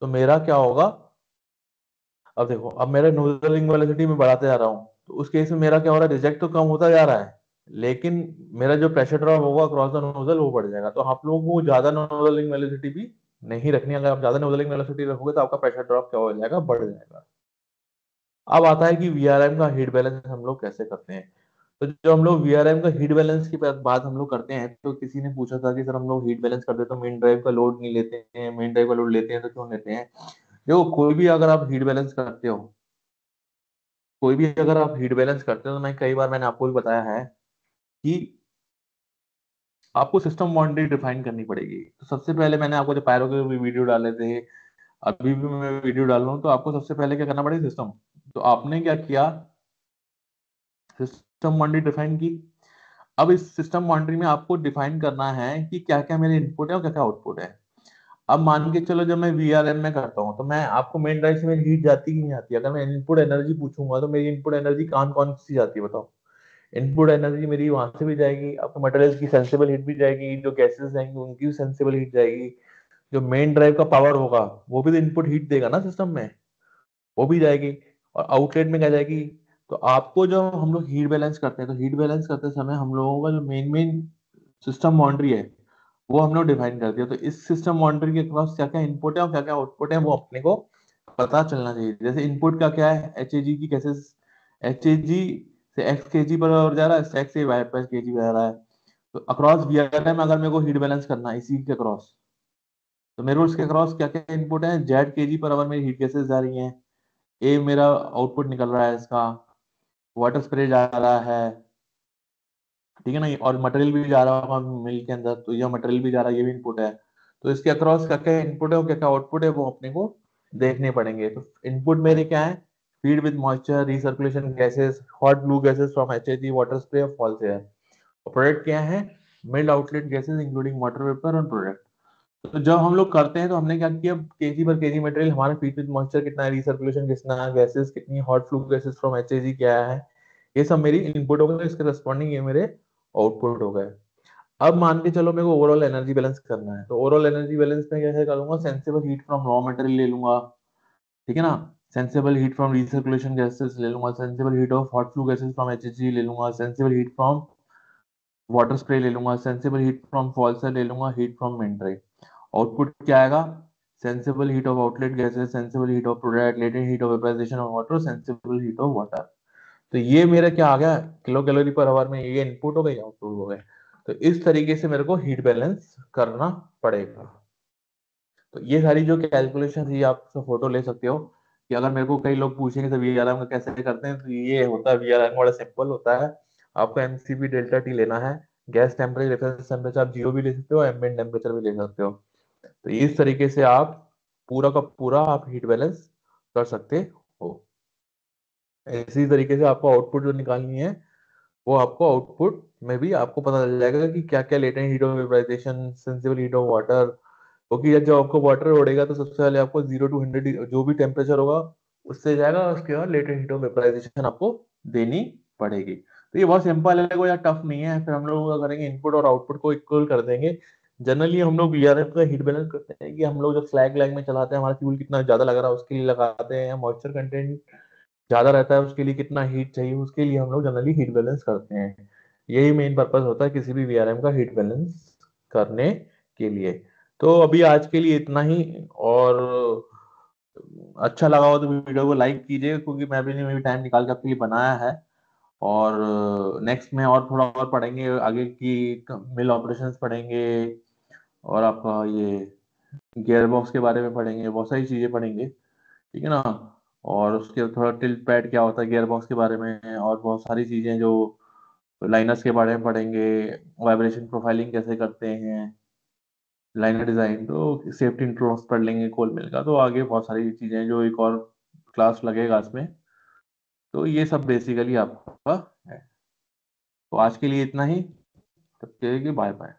[SPEAKER 1] तो मेरा क्या होगा। अब देखो, अब मेरा नोजल रिंग वेलोसिटी में बढ़ाते जा रहा हूँ तो उस केस में मेरा क्या हो रहा है, रिजेक्ट तो कम होता जा रहा है, लेकिन मेरा जो प्रेशर ड्रॉप होगा क्रॉस द नोजल वो बढ़ जाएगा। तो आप लोगों को ज्यादा नोजल रिंग वेलोसिटी भी नहीं रखनी। अगर आप ज्यादा नोजल रिंग वेलोसिटी रखोगे तो आपका प्रेशर ड्रॉप क्या हो जाएगा, बढ़ जाएगा। अब आता है कि वीआरएम का हीट बैलेंस हम लोग कैसे करते हैं। तो जो हम लोग वीआरएम का हीट बैलेंस की बात हम लोग करते हैं, तो किसी ने पूछा था कि सर हम लोग हीट बैलेंस करते हैं तो मेन ड्राइव का लोड नहीं लेते हैं, मेन ड्राइव का लोड लेते हैं तो क्यों लेते हैं? देखो, कोई भी अगर आप हीट बैलेंस करते हो तो मैं कई बार मैंने आपको भी बताया है कि आपको सिस्टम बाउंड्री डिफाइन करनी पड़ेगी। तो सबसे पहले मैंने आपको जो पायरो के भी वीडियो डाले थे, अभी भी मैं वीडियो डाल रहा हूँ, तो आपको सबसे पहले क्या करना पड़ेगा, सिस्टम। तो आपने क्या किया, सिस्टम बाउंड्री डिफाइन की। अब इस सिस्टम बाउंड्री में आपको डिफाइन करना है कि क्या क्या मेरे इनपुट है और क्या क्या आउटपुट है। अब मान के चलो जब मैं वीआरएम में करता हूँ तो मैं आपको मेन ड्राइव से मेरी हीट जाती कि नहीं आती? अगर मैं इनपुट एनर्जी पूछूंगा तो मेरी इनपुट एनर्जी कौन कौन सी जाती है बताओ? इनपुट एनर्जी मेरी वहां से भी जाएगी, आपको मटेरियल की सेंसिबल हीट भी जाएगी, जो गैसेस जाएंगी उनकी भी सेंसिबल हीट जाएगी, जो मेन ड्राइव का पावर होगा वो भी तो इनपुट हीट देगा ना सिस्टम में, वो भी जाएगी। और आउटलेट में क्या जाएगी? तो आपको जब हम लोग हीट बैलेंस करते हैं तो हीट बैलेंस करते समय हम लोगों का जो मेन मेन सिस्टम बाउंड्री है वो हम लोग डिफाइन कर दिया। तो इस सिस्टम बाउंड्री के क्रॉस क्या क्या इनपुट है और क्या क्या आउटपुट है वो अपने को पता चलना चाहिए। जैसे इनपुट का क्या है, एच ए जी की गैसेस, एच ए जी से एक्स के जी पर और जा रहा है, एक्स से वाई पर के जी जा रहा है। तो अक्रॉस वी आर एम अगर मेरे को हीट बैलेंस करना है इसी के अक्रॉस, तो मेरे को इसके अक्रॉस क्या क्या इनपुट है, जेड के जी पर अवर मेरी हीट गैसेस जा रही हैं, ए मेरा आउटपुट निकल रहा है इसका, वाटर स्प्रे जा रहा है, ठीक है ना, और मटेरियल भी जा रहा होगा मिल के अंदर, तो यह मटेरियल भी जा रहा है, ये भी इनपुट है। तो इसके अक्रॉस क्या क्या इनपुट है और क्या क्या आउटपुट है वो अपने को देखने पड़ेंगे। तो इनपुट मेरे क्या है, feed with moisture, recirculation gases, hot blue gases from HAG, water spray और फॉल्स एयर। और प्रोडक्ट क्या है, milled outlet gases including water vapour और प्रोडक्ट। तो जब हम लोग करते हैं तो हमने क्या किया, केजी पर केजी मटेरियल हमारा फीड विद मॉइस्चर कितना है, रिसर्कुलेशन कितना है, गैसेस कितनी, हॉट फ्लू गैसेस फ्रॉम एचएजी क्या है, ये सब मेरी इनपुट हो गए, इसके रिस्पॉन्डिंग ये मेरे आउटपुट हो गए। अब मान के चलो मेरे को ओवरऑल एनर्जी बैलेंस करना है, तो ओवरऑल एनर्जी बैलेंस में कैसे करूंगा, sensible heat from raw material ले लूंगा, ठीक है ना, sensible heat from recirculation gases ले लूंगा, sensible heat of hot flue gases from HAG ले लूंगा, sensible heat from water spray ले लूंगा, सेंसिबल हीट फ्रॉम फॉल्सर ले लूंगा, हीट फ्रॉम मेंट्री। आउटपुट क्या आएगा, sensible heat of outlet gases, sensible heat of product, latent heat of vaporisation of water, sensible heat of water. तो ये मेरा क्या आ गया, किलो कैलोरी पर आवर में, ये इनपुट हो गए आउटपुट हो गए। तो इस तरीके से मेरे को हीट बैलेंस करना पड़ेगा। तो ये सारी जो कैलकुलेशन है आप फोटो ले सकते हो, कि अगर मेरे को कई लोग पूछेंगे तो वीआरएम का कैसे करते हैं, तो ये होता है वीआरएम बड़ा सिंपल होता है। आपको एमसीबी डेल्टा टी लेना है, गैस टेम्परेचर, रेफरेंस टेम्परेचर आप जीरो भी ले सकते हो, एम्बिएंट टेम्परेचर भी ले सकते हो। तो इस तरीके से आप पूरा का पूरा आप हीट बैलेंस कर सकते हो। इसी तरीके से आपको आउटपुट जो निकालनी है, वो आपको आउटपुट में भी आपको पता चल जाएगा कि क्या क्या latent heat of vaporisation, sensible heat of water. क्योंकि जब आपको वाटर उड़ेगा तो सबसे पहले आपको 0 to 100 जो भी टेम्परेचर होगा उससे जाएगा, उसके बाद लेटेंट हीट ऑफ वेपराइजेशन आपको देनी पड़ेगी। तो ये बहुत सिंपल है, कोई यार टफ नहीं है। फिर हम लोग क्या करेंगे, इनपुट और आउटपुट को इक्वल कर देंगे। जनरली हम लोग वीआरएफ का हीट बैलेंस करते हैं कि हम लोग जब फ्लैग लैग में चलाते हैं, हमारा फ्यूल कितना ज्यादा लग रहा है उसके लिए लगाते हैं, मॉइस्चर कंटेंट ज्यादा रहता है उसके लिए कितना हीट चाहिए उसके लिए हम लोग जनरली हीट बैलेंस करते हैं। यही मेन पर्पस होता है किसी भी वीआरएम का हीट बैलेंस करने के लिए। तो अभी आज के लिए इतना ही। और अच्छा लगा हो तो वीडियो को लाइक कीजिए, क्योंकि मैं भी नहीं टाइम निकाल के आपके लिए बनाया है। और नेक्स्ट में और थोड़ा और पढ़ेंगे आगे की, मिल ऑपरेशंस पढ़ेंगे, और आपका ये गियर बॉक्स के बारे में पढ़ेंगे, बहुत सारी चीजें पढ़ेंगे, ठीक है ना। और उसके थोड़ा टिल्ट पैड क्या होता है गियर बॉक्स के बारे में, और बहुत सारी चीजें जो लाइनर्स के बारे में पढ़ेंगे, वाइब्रेशन प्रोफाइलिंग कैसे करते हैं, लाइनर डिजाइन, तो सेफ्टी इंट्रोस पढ़ लेंगे कोल मिल का। तो आगे बहुत सारी चीजें जो एक और क्लास लगेगा इसमें। तो ये सब बेसिकली आपका है। तो आज के लिए इतना ही, तब तक के लिए बाय बाय।